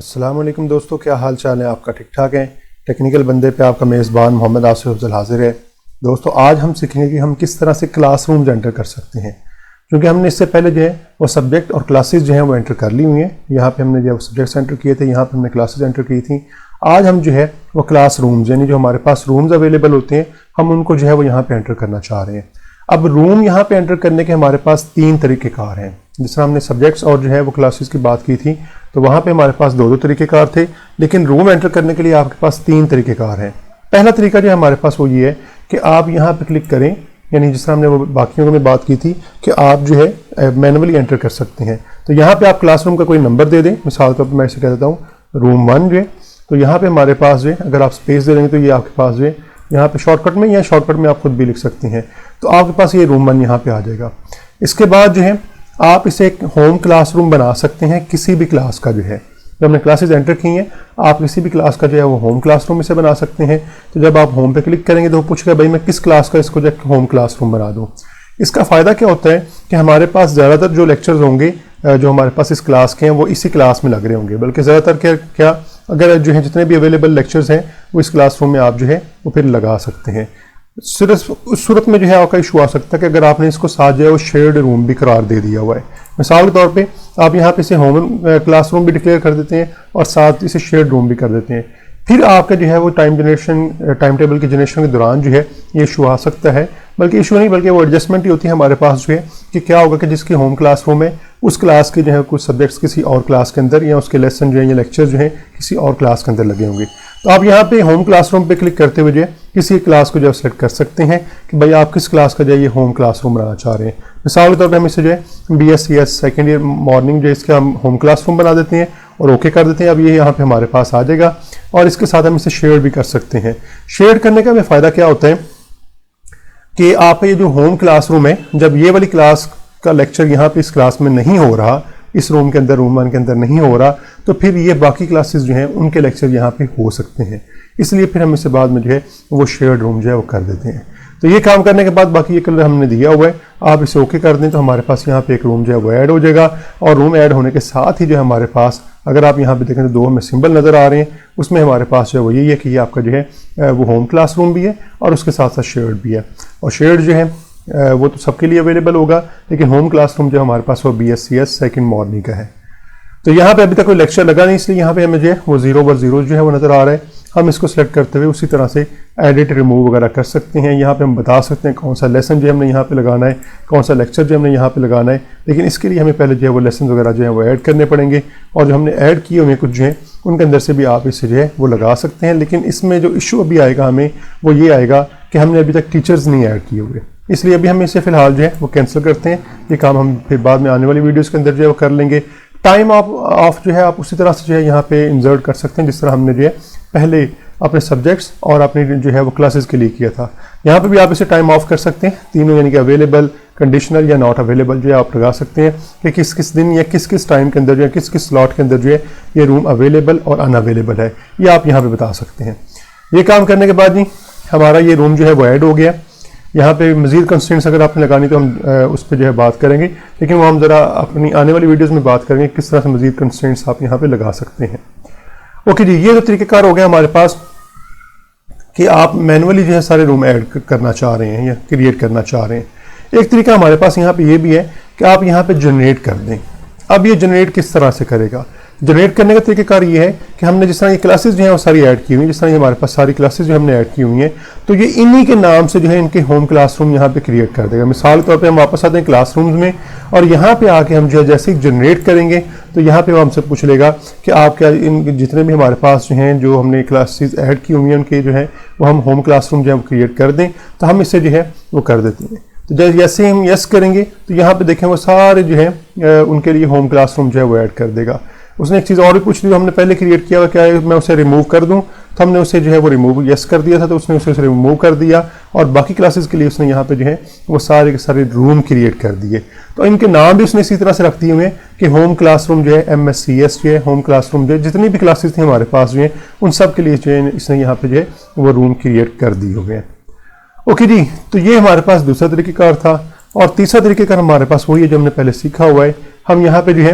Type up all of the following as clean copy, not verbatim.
अस्सलाम वालेकुम दोस्तों, क्या हाल चाल है आपका? ठीक ठाक है। टेक्निकल बंदे पे आपका मेज़बान मोहम्मद आसिफ अफजल हाजिर है। दोस्तों आज हम सीखेंगे कि हम किस तरह से क्लासरूम एंटर कर सकते हैं, क्योंकि हमने इससे पहले जो है वो सब्जेक्ट और क्लासेस जो हैं वो एंटर कर ली हुई हैं। यहाँ पे हमने जो सब्जेक्ट्स एंटर किए थे, यहाँ पे हमने क्लासेस एंटर की थी। आज हम जो है वो क्लास रूम्स यानी जो हमारे पास रूम्स अवेलेबल होते हैं, हम उनको जो है वो यहाँ पे एंटर करना चाह रहे हैं। अब रूम यहाँ पे एंटर करने के हमारे पास तीन तरीक़ेकार हैं। जिस तरह हमने सब्जेक्ट्स और जो है वो क्लासेस की बात की थी, तो वहाँ पे हमारे पास दो तरीक़ेकार थे, लेकिन रूम एंटर करने के लिए आपके पास तीन तरीक़ेकार हैं। पहला तरीका जो हमारे पास वो ये है कि आप यहाँ पे क्लिक करें, यानी जिस तरह हमने वो बाकियों में बात की थी कि आप जो है मैनुअली एंटर कर सकते हैं। तो यहाँ पे आप क्लासरूम का कोई नंबर दे दें। मिसाल के तौर पर मैं इसे कह देता हूँ रूम 1 जो है, तो यहाँ पे हमारे पास जो है अगर आप स्पेस दे देंगे तो ये आपके पास जो है यहाँ पे शॉर्टकट में या शॉर्टकट में आप खुद भी लिख सकते हैं, तो आपके पास ये रूम 1 यहाँ पे आ जाएगा। इसके बाद जो है आप इसे एक होम क्लासरूम बना सकते हैं किसी भी क्लास का। जो है जब हमने क्लासेस एंटर की हैं, आप किसी भी क्लास का जो है वो होम क्लासरूम इसे बना सकते हैं। तो जब आप होम पे क्लिक करेंगे तो वो पूछेगा भाई मैं किस क्लास का इसको जो होम क्लासरूम बना दूँ। इसका फ़ायदा क्या होता है कि हमारे पास ज़्यादातर जो लेक्चर्स होंगे जो हमारे पास इस क्लास के हैं वो इसी क्लास में लग रहे होंगे, बल्कि ज़्यादातर क्या अगर जो है जितने भी अवेलेबल लेक्चर्स हैं वो इस क्लासरूम में आप जो है वो फिर लगा सकते हैं। सिर्फ उस सूरत में जो है आपका इशू आ सकता है कि अगर आपने इसको साथ जो है वो शेयर्ड रूम भी करार दे दिया हुआ है। मिसाल के तौर पे आप यहाँ पे इसे होम क्लासरूम भी डिक्लेयर कर देते हैं और साथ इसे शेयर्ड रूम भी कर देते हैं, फिर आपका जो है वो टाइम टेबल की जनरेशन के दौरान जो है ये इशू आ सकता है। बल्कि इशू नहीं, बल्कि वो एडजस्टमेंट ही होती है हमारे पास जो है कि क्या होगा कि जिसकी होम क्लासरूम है उस क्लास के जो है कुछ सब्जेक्ट्स किसी और क्लास के अंदर या उसके लेसन जो है या लेक्चर जो है किसी और क्लास के अंदर लगे होंगे। तो आप यहाँ पे होम क्लासरूम पे क्लिक करते हुए जो है किसी क्लास को जो है सेलेक्ट कर सकते हैं कि भाई आप किस क्लास का जो है ये होम क्लासरूम बनाना चाह रहे हैं। मिसाल के तौर पर हम इसे जो है BScs सेकेंड ईयर मॉर्निंग जो इसका हम होम क्लासरूम बना देते हैं और ओके कर देते हैं। अब ये यहाँ पे हमारे पास आ जाएगा और इसके साथ हम इसे शेयर भी कर सकते हैं। शेयर करने का हमें फ़ायदा क्या होता है कि आप ये जो होम क्लासरूम है, जब ये वाली क्लास का लेक्चर यहाँ पे इस क्लास में नहीं हो रहा, इस रूम के अंदर रूम 1 के अंदर नहीं हो रहा, तो फिर ये बाकी क्लासेस जो हैं उनके लेक्चर यहाँ पे हो सकते हैं। इसलिए फिर हम इसे बाद में जो है वो शेयर्ड रूम जो है वो कर देते हैं। तो ये काम करने के बाद बाकी ये कलर हमने दिया हुआ है, आप इसे ओके कर दें तो हमारे पास यहाँ पे एक रूम जो है वो ऐड हो जाएगा। और रूम ऐड होने के साथ ही जो है हमारे पास, अगर आप यहाँ पे देखें तो दो हमें सिंबल नज़र आ रहे हैं, उसमें हमारे पास जो है वो यही है कि ये आपका जो है वो होम क्लासरूम भी है और उसके साथ साथ शेयर्ड भी है। और शेयर्ड जो है वो तो सबके लिए अवेलेबल होगा, लेकिन होम क्लासरूम जो हमारे पास वो BScs सेकेंड मॉर्निंग का है। तो यहाँ पे अभी तक कोई लेक्चर लगा नहीं, इसलिए यहाँ पे हमें जो है वो 0/0 जो है वो नज़र आ रहा है। हम इसको सेलेक्ट करते हुए उसी तरह से एडिट रिमूव वगैरह कर सकते हैं। यहाँ पे हम बता सकते हैं कौन सा लेसन जो हमने यहाँ पे लगाना है, कौन सा लेक्चर जो हमने यहाँ पे लगाना है, लेकिन इसके लिए हमें पहले जो है वो लेसन वगैरह जो है वो ऐड करने पड़ेंगे। और जो हमने ऐड किए हुए कुछ जो है उनके अंदर से भी आप इसे जो है वो लगा सकते हैं। लेकिन इसमें जो इशू अभी आएगा हमें वो ये आएगा कि हमने अभी तक टीचर्स नहीं ऐड किए हुए, इसलिए अभी हम इसे फ़िलहाल जो है वो कैंसिल करते हैं। ये काम हम फिर बाद में आने वाली वीडियोज़ के अंदर जो है वो कर लेंगे। टाइम ऑफ जो है आप उसी तरह से जो है यहाँ पे इंसर्ट कर सकते हैं जिस तरह हमने जो है पहले अपने सब्जेक्ट्स और अपने जो है वो क्लासेस के लिए किया था। यहाँ पे भी आप इसे टाइम ऑफ कर सकते हैं, तीनों यानी कि अवेलेबल, कंडीशनल या नॉट अवेलेबल जो है आप लगा सकते हैं कि किस किस दिन या किस किस टाइम के अंदर जो है किस किस स्लॉट के अंदर जो है ये रूम अवेलेबल और अनअवेलेबल है, ये आप यहाँ पे बता सकते हैं। ये काम करने के बाद ही हमारा ये रूम जो है वो ऐड हो गया। यहाँ पे मज़ीद कंस्ट्रेंट्स अगर आपने लगानी तो हम उस पर जो है बात करेंगे, लेकिन वो हम ज़रा अपनी आने वाली वीडियोज़ में बात करेंगे किस तरह से मज़ीद कंस्ट्रेंट्स आप यहाँ पे लगा सकते हैं। ओके जी, ये तो तरीक़ेकार हो गया हमारे पास कि आप मैनुअली जो है सारे रूम ऐड करना चाह रहे हैं या क्रिएट करना चाह रहे हैं। एक तरीका हमारे पास यहाँ पे ये भी है कि आप यहाँ पे जनरेट कर दें। अब ये जनरेट किस तरह से करेगा? जनरेट करने का तरीक़ेकार ये है कि हमने जिस तरह ये क्लासेस जो हैं वो सारी ऐड की हुई हैं, जिस तरह हमारे पास सारी क्लासेस जो हमने ऐड की हुई हैं, तो ये इन्हीं के नाम से जो है इनके होम क्लासरूम यहाँ पे क्रिएट कर देगा। मिसाल के तौर पे हम वापस आते हैं क्लासरूम्स में और यहाँ पे आके हम जो है जैसे ही जनरेट करेंगे तो यहाँ पे वो हमसे पूछ लेगा कि आप क्या इन जितने भी हमारे पास जो हैं जो हमने क्लासेस ऐड की हुई हैं उनके जो है वो हम होम क्लासरूम जो है क्रिएट कर दें, तो हम इसे जो है वो कर देते हैं। तो जैसे हम यस करेंगे तो यहाँ पे देखें वो सारे जो है उनके लिए होम क्लासरूम जो है वो ऐड कर देगा। उसने एक चीज़ और भी पूछ ली जो हमने पहले क्रिएट किया हुआ, क्या है मैं उसे रिमूव कर दूं, तो हमने उसे जो है वो रिमूव यस कर दिया था, तो उसने उसे रिमूव कर दिया और बाकी क्लासेस के लिए उसने यहाँ पे जो है वो सारे के सारे रूम क्रिएट कर दिए। तो इनके नाम भी उसने इसी तरह से रख दिए हुए हैं कि होम क्लासरूम जो है MScs जो है होम क्लासरूम जो है जितनी भी क्लासेस थी हमारे पास जो है उन सब के लिए जो है इसने यहाँ पे जो है वो रूम क्रिएट कर दिए हुए हैं। ओके जी, तो ये हमारे पास दूसरा तरीक़ेकार था। और तीसरा तरीक़ेकार हमारे पास वही है जो हमने पहले सीखा हुआ है। हम यहाँ पे जो है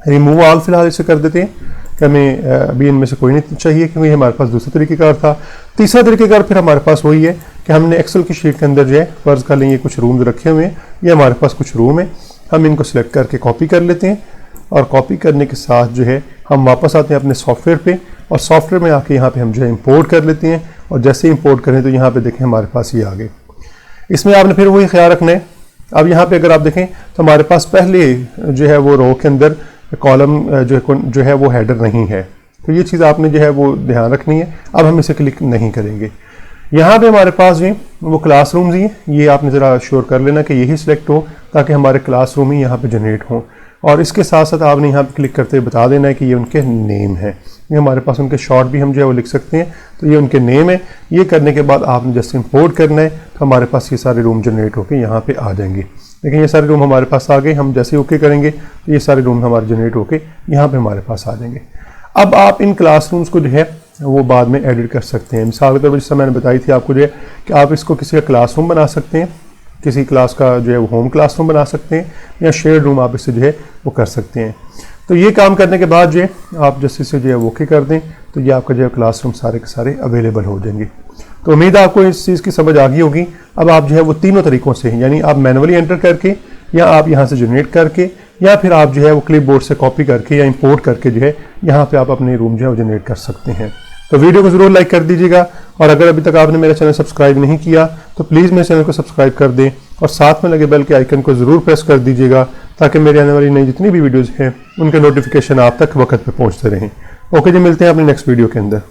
रिमूव ऑल फिलहाल इसे कर देते हैं कि हमें अभी इनमें से कोई नहीं चाहिए, क्योंकि हमारे पास दूसरा तरीक़ेकार था। तीसरा तरीक़ेकार फिर हमारे पास वही है कि हमने एक्सेल की शीट के अंदर जो है फर्ज कर लेंगे कुछ रूम्स रखे हुए हैं, ये हमारे पास कुछ रूम है, हम इनको सिलेक्ट करके कॉपी कर लेते हैं और कॉपी करने के साथ जो है हम वापस आते हैं अपने सॉफ्टवेयर पे और सॉफ्टवेयर में आके यहाँ पे हम जो है इंपोर्ट कर लेते हैं और जैसे इंपोर्ट करें तो यहाँ पे देखें हमारे पास ये आ गए। इसमें आपने फिर वही ख्याल रखना है। अब यहाँ पे अगर आप देखें तो हमारे पास पहले जो है वो रो के अंदर कॉलम जो है वो हेडर नहीं है, तो ये चीज़ आपने जो है वो ध्यान रखनी है। अब हम इसे क्लिक नहीं करेंगे। यहाँ पे हमारे पास जो वो क्लासरूम्स ही ये आपने ज़रा श्योर कर लेना कि यही सिलेक्ट हो ताकि हमारे क्लासरूम ही यहाँ पे जनरेट हों। और इसके साथ साथ आपने यहाँ पे क्लिक करते हुए बता देना है कि ये उनके नेम है। ये हमारे पास उनके शॉर्ट भी हम जो है वो लिख सकते हैं, तो ये उनके नेम है। ये करने के बाद आपने जैसे इंपोर्ट करना है तो हमारे पास ये सारे रूम जनरेट होकर यहाँ पे आ जाएंगे। लेकिन ये सारे रूम हमारे पास आ गए, हम जैसे ओके करेंगे तो ये सारे रूम हमारे जनरेट होकर यहाँ पे हमारे पास आ जाएंगे। अब आप इन क्लासरूम्स को जो है वो बाद में एडिट कर सकते हैं। मिसाल के तौर पर जैसे मैंने बताई थी आपको जो है कि आप इसको किसी का क्लासरूम बना सकते हैं, किसी क्लास का जो है वो होम क्लासरूम बना सकते हैं या शेयर रूम आप इससे जो है वो कर सकते हैं। तो ये काम करने के बाद जो है आप जैसे इसे जो है ओके कर दें तो ये आपका जो है क्लासरूम सारे के सारे अवेलेबल हो जाएंगे। तो उम्मीद है आपको इस चीज़ की समझ आ गई होगी। अब आप जो है वो तीनों तरीक़ों से, यानी आप मैनुअली एंटर करके या आप यहाँ से जनरेट करके या फिर आप जो है वो क्लिपबोर्ड से कॉपी करके या इंपोर्ट करके जो है यहाँ पे आप अपने रूम जो है वो जनरेट कर सकते हैं। तो वीडियो को ज़रूर लाइक कर दीजिएगा और अगर अभी तक आपने मेरा चैनल सब्सक्राइब नहीं किया तो प्लीज़ मेरे चैनल को सब्सक्राइब कर दें और साथ में लगे बेल के आइकन को ज़रूर प्रेस कर दीजिएगा ताकि मेरे आने वाली नई जितनी भी वीडियोज़ हैं उनके नोटिफिकेशन आप तक वक्त पे पहुँचते रहें। ओके जी, मिलते हैं अपने नेक्स्ट वीडियो के अंदर।